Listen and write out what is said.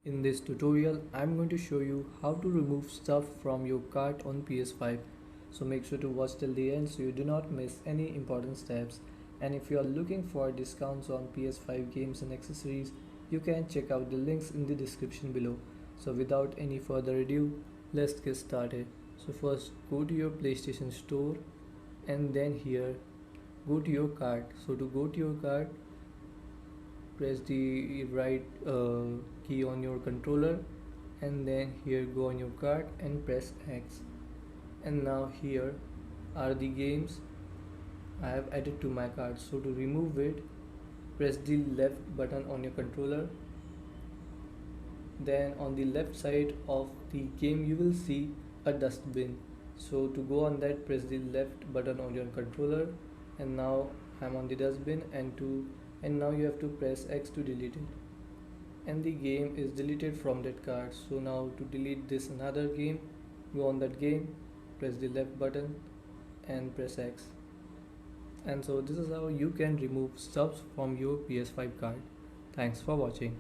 In this tutorial, I'm going to show you how to remove stuff from your cart on PS5. So make sure to watch till the end so you do not miss any important steps. And if you are looking for discounts on PS5 games and accessories, you can check out the links in the description below. So without any further ado, let's get started. So first go to your PlayStation store and then here go to your cart. So to go to your cart, press the right key on your controller and then here go on your cart and press X. And now here are the games I have added to my cart. So to remove it, press the left button on your controller. Then on the left side of the game you will see a dustbin. So to go on that, press the left button on your controller, and now I'm on the dustbin, and now you have to press X to delete it, and the game is deleted from that card. So now to delete this another game, go on that game, press the left button and press X. And so this is how you can remove stuff from your PS5 card. Thanks for watching.